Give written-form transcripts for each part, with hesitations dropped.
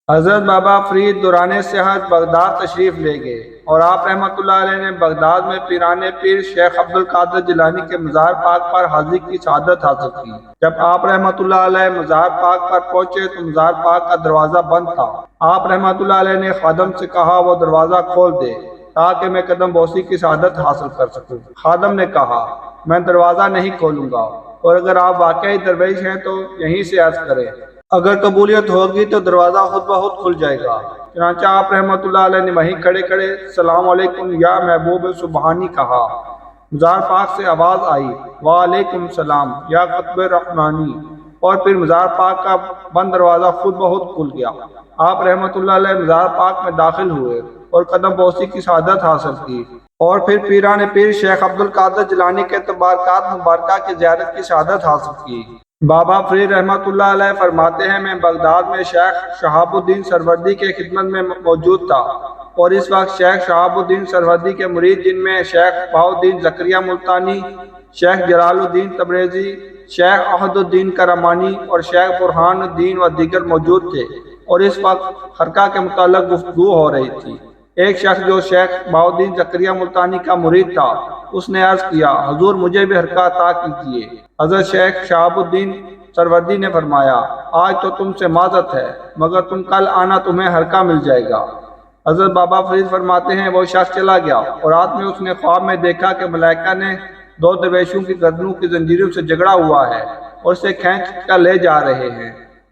حضرت بابا فرید دوران صحت بغداد تشریف لے گئے اور آپ رحمۃ اللہ علیہ نے بغداد میں پیران پیر شیخ عبد القادر جیلانی کے مزار پاک پر حاضری کی سعادت حاصل کی۔ جب آپ رحمۃ اللہ علیہ مزار پاک پر پہنچے تو مزار پاک کا دروازہ بند تھا۔ آپ رحمۃ اللہ علیہ نے خادم سے کہا وہ دروازہ کھول دے تاکہ میں قدم بوسی کی سعادت حاصل کر سکوں۔ خادم نے کہا میں دروازہ نہیں کھولوں گا، اور اگر آپ واقعی درویش ہیں تو یہیں سے عرض کریں، اگر قبولیت ہوگی تو دروازہ خود بخود کھل جائے گا۔ چنانچہ آپ رحمۃ اللہ علیہ نے وہیں کھڑے کھڑے السلام علیکم یا محبوب سبحانی کہا۔ مزار پاک سے آواز آئی وعلیکم السلام یا قطب رحمانی، اور پھر مزار پاک کا بند دروازہ خود بخود کھل گیا۔ آپ رحمۃ اللہ علیہ مزار پاک میں داخل ہوئے اور قدم بوسی کی سعادت حاصل کی، اور پھر پیران پیر شیخ عبد القادر جیلانی کے تبارکات مبارکہ کی زیارت کی سعادت حاصل کی۔ بابا فرید رحمۃ اللہ علیہ فرماتے ہیں میں بغداد میں شیخ شہاب الدین سہروردی کے خدمت میں موجود تھا، اور اس وقت شیخ شہاب الدین سہروردی کے مرید جن میں شیخ بہاؤالدین زکریہ ملتانی، شیخ جلال الدین تبریزی، شیخ احد الدین کرمانی اور شیخ برہان الدین و دیگر موجود تھے، اور اس وقت خرقہ کے متعلق گفتگو ہو رہی تھی۔ ایک شخص جو شیخ بہاؤالدین زکریہ ملتانی کا مرید تھا اس نے عرض کیا حضور مجھے بھی حرقہ عطا کیجیے۔ حضرت شیخ شہاب الدین سہروردی نے فرمایا آج تو تم سے معذرت ہے، مگر تم کل آنا تمہیں حرقہ مل جائے گا۔ حضرت بابا فرید فرماتے ہیں وہ شخص چلا گیا، اور رات میں اس نے خواب میں دیکھا کہ ملائکہ نے دو درویشوں کی گردنوں کی زنجیروں سے جگڑا ہوا ہے اور اسے کھینچ کر لے جا رہے ہیں۔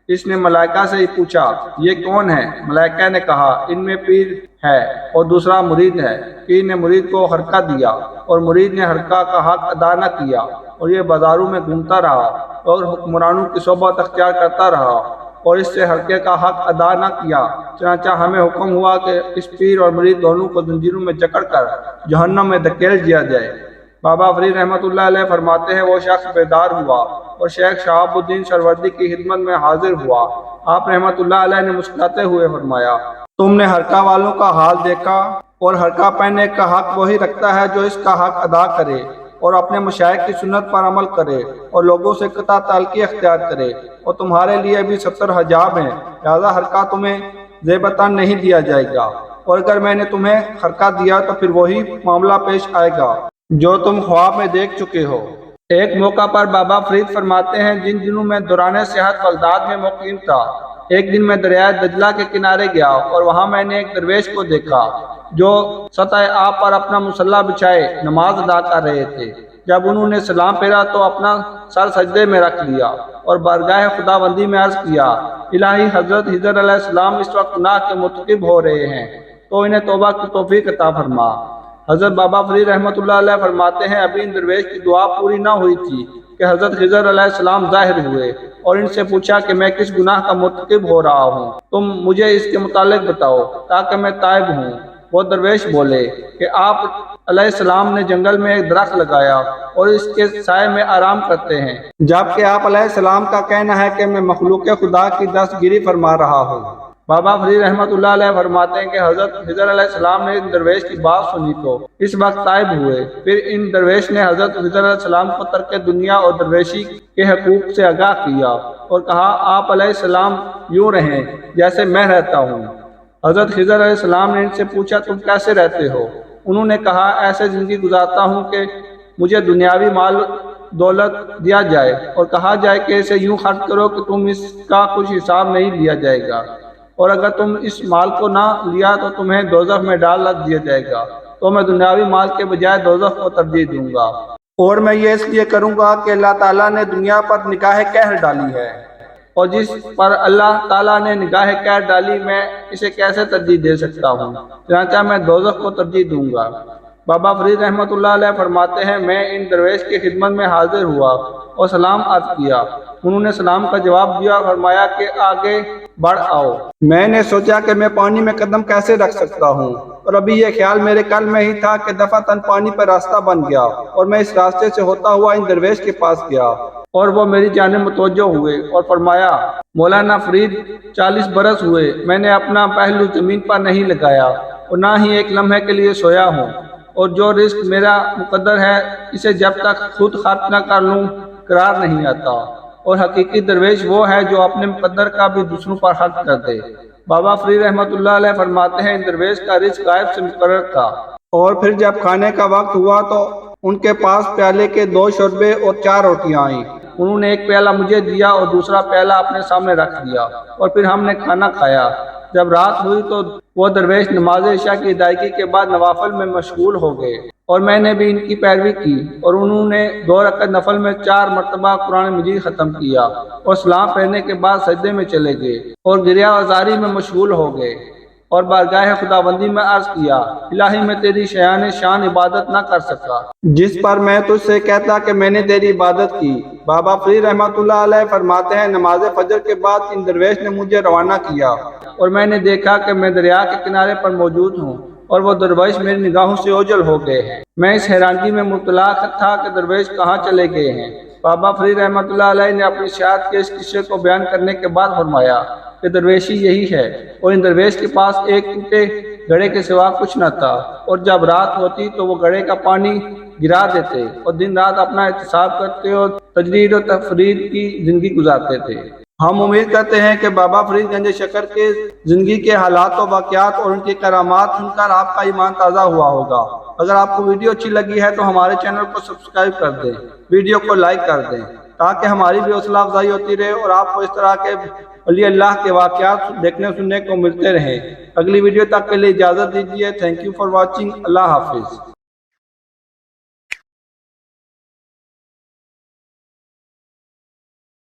اس نے ملائکہ سے پوچھا یہ کون ہے؟ ملائکہ نے کہا ان میں پیر ہے اور دوسرا مرید ہے۔ پیر نے مرید کو حرقہ دیا اور مرید نے حرقہ کا حق ادا نہ کیا، اور یہ بازاروں میں گھومتا رہا اور حکمرانوں کی صحبت اختیار کرتا رہا اور اس سے حرقے کا حق ادا نہ کیا۔ چنانچہ ہمیں حکم ہوا کہ اس پیر اور مرید دونوں کو زنجیروں میں جکڑ کر جہنم میں دھکیل دیا جائے۔ بابا فرید رحمۃ اللہ علیہ فرماتے ہیں وہ شخص بیدار ہوا اور شیخ شہاب الدین سہروردی کی خدمت میں حاضر ہوا۔ آپ رحمۃ اللہ علیہ نے مسکراتے ہوئے فرمایا تم نے حرقہ والوں کا حال دیکھا، اور حرقہ پہننے کا حق وہی رکھتا ہے جو اس کا حق ادا کرے اور اپنے مشائخ کی سنت پر عمل کرے اور لوگوں سے قطع تعلقی اختیار کرے، اور تمہارے لیے بھی 70 حجاب ہیں، لہذا حرقہ تمہیں زیبتاً نہیں دیا جائے گا، اور اگر میں نے تمہیں حرقہ دیا تو پھر وہی معاملہ پیش آئے گا جو تم خواب میں دیکھ چکے ہو۔ ایک موقع پر بابا فرید فرماتے ہیں جن دنوں میں دوران صحت بغداد میں مقیم تھا، ایک دن میں دریائے دجلہ کے کنارے گیا اور وہاں میں نے ایک درویش کو دیکھا جو سطح آب پر اپنا مصلی بچھائے نماز ادا کر رہے تھے۔ جب انہوں نے سلام پھیرا تو اپنا سر سجدے میں رکھ لیا اور بارگاہ خداوندی میں عرض کیا الہی حضرت خضر علیہ السلام اس وقت گناہ کے مرتکب ہو رہے ہیں تو انہیں توبہ کی توفیق عطا فرما۔ حضرت بابا فرید رحمۃ اللہ علیہ فرماتے ہیں ابھی ان درویش کی دعا پوری نہ ہوئی تھی کہ حضرت خضر علیہ السلام ظاہر ہوئے اور ان سے پوچھا کہ میں کس گناہ کا مرتکب ہو رہا ہوں، تم مجھے اس کے متعلق بتاؤ تاکہ میں تائب ہوں۔ وہ درویش بولے کہ آپ علیہ السلام نے جنگل میں ایک درخت لگایا اور اس کے سائے میں آرام کرتے ہیں، جبکہ آپ علیہ السلام کا کہنا ہے کہ میں مخلوق خدا کی دستگیری فرما رہا ہوں۔ بابا فرید رحمۃ اللہ علیہ فرماتے ہیں کہ حضرت خضر علیہ السلام نے ان درویش کی بات سنی تو اس وقت تائب ہوئے۔ پھر ان درویش نے حضرت خضر علیہ السلام کو ترک دنیا اور درویشی کے حقوق سے آگاہ کیا اور کہا آپ علیہ السلام یوں رہیں جیسے میں رہتا ہوں۔ حضرت خضر علیہ السلام نے ان سے پوچھا تم کیسے رہتے ہو؟ انہوں نے کہا ایسے زندگی گزارتا ہوں کہ مجھے دنیاوی مال دولت دیا جائے اور کہا جائے کہ اسے یوں خرچ کرو کہ تم اس کا کچھ حساب نہیں لیا جائے گا، اور اگر تم اس مال کو نہ لیا تو تمہیں دوزخ میں ڈال دیا جائے گا، تو میں دنیاوی مال کے بجائے دوزخ کو ترجیح دوں گا، اور میں یہ اس لیے کروں گا کہ اللہ تعالیٰ نے دنیا پر نگاہ قہر ڈالی ہے، اور جس پر اللہ تعالیٰ نے نگاہ قہر ڈالی میں اسے کیسے ترجیح دے سکتا ہوں، چنانچہ میں دوزخ کو ترجیح دوں گا۔ بابا فرید رحمۃ اللہ علیہ فرماتے ہیں میں ان درویش کی خدمت میں حاضر ہوا اور سلام عرض کیا، انہوں نے سلام کا جواب دیا، فرمایا کہ آگے بڑھ آؤ۔ میں نے سوچا کہ میں پانی میں قدم کیسے رکھ سکتا ہوں، اور ابھی یہ خیال میرے قلب میں ہی تھا کہ دفعتاً پانی پر راستہ بن گیا اور میں اس راستے سے ہوتا ہوا ان درویش کے پاس گیا، اور وہ میری جانب متوجہ ہوئے اور فرمایا مولانا فرید 40 برس ہوئے میں نے اپنا پہلو زمین پر نہیں لگایا اور نہ ہی ایک لمحے کے لیے سویا ہوں، اور جو رزق میرا مقدر ہے اسے جب تک خود خرچ نہ کر لوں قرار نہیں آتا، اور حقیقی درویش وہ ہے جو اپنے مقدر کا بھی دوسروں پر خرچ کر دے۔ بابا فرید رحمۃ اللہ علیہ فرماتے ہیں ان درویش کا رزق غائب سے مقرر تھا، اور پھر جب کھانے کا وقت ہوا تو ان کے پاس پیالے کے 2 شوربے اور 4 روٹیاں آئیں۔ انہوں نے ایک پیالہ مجھے دیا اور دوسرا پیالہ اپنے سامنے رکھ دیا، اور پھر ہم نے کھانا کھایا۔ جب رات ہوئی تو وہ درویش نماز عشاء کی ادائیگی کے بعد نوافل میں مشغول ہو گئے، اور میں نے بھی ان کی پیروی کی، اور انہوں نے 2 رکعت نفل میں 4 مرتبہ قرآن مجید ختم کیا، اور سلام پھیرنے کے بعد سجدے میں چلے گئے اور گریہ وزاری میں مشغول ہو گئے، اور بارگاہ خداوندی میں عرض کیا، الہی میں تیری شایان شان عبادت نہ کر سکا جس پر میں تجھ سے کہتا کہ میں نے تیری عبادت کی۔ بابا فرید رحمۃ اللہ علیہ فرماتے ہیں نماز فجر کے بعد ان درویش نے مجھے روانہ کیا، اور میں نے دیکھا کہ میں دریا کے کنارے پر موجود ہوں، اور وہ درویش میری نگاہوں سے اوجھل ہو گئے ہیں۔ میں اس حیرانگی میں مبتلا تھا کہ درویش کہاں چلے گئے ہیں۔ بابا فرید رحمۃ اللہ علیہ نے اپنی سیاحت کے اس قصے کو بیان کرنے کے بعد فرمایا کہ درویشی یہی ہے، اور ان درویش کے پاس ایک ٹوٹے گھڑے کے سوا کچھ نہ تھا، اور جب رات ہوتی تو وہ گھڑے کا پانی گرا دیتے اور دن رات اپنا احتساب کرتے اور تجرید و تفرید کی زندگی گزارتے تھے۔ ہم امید کرتے ہیں کہ بابا فرید گنج شکر کے زندگی کے حالات و واقعات اور ان کی کرامات سن کر آپ کا ایمان تازہ ہوا ہوگا۔ اگر آپ کو ویڈیو اچھی لگی ہے تو ہمارے چینل کو سبسکرائب کر دیں، ویڈیو کو لائک کر دیں تاکہ ہماری بھی حوصلہ افزائی ہوتی رہے اور آپ کو اس طرح کے ولی اللہ کے واقعات دیکھنے سننے کو ملتے رہیں۔ اگلی ویڈیو تک کے لیے اجازت دیجیے۔ Thank you for watching. اللہ حافظ۔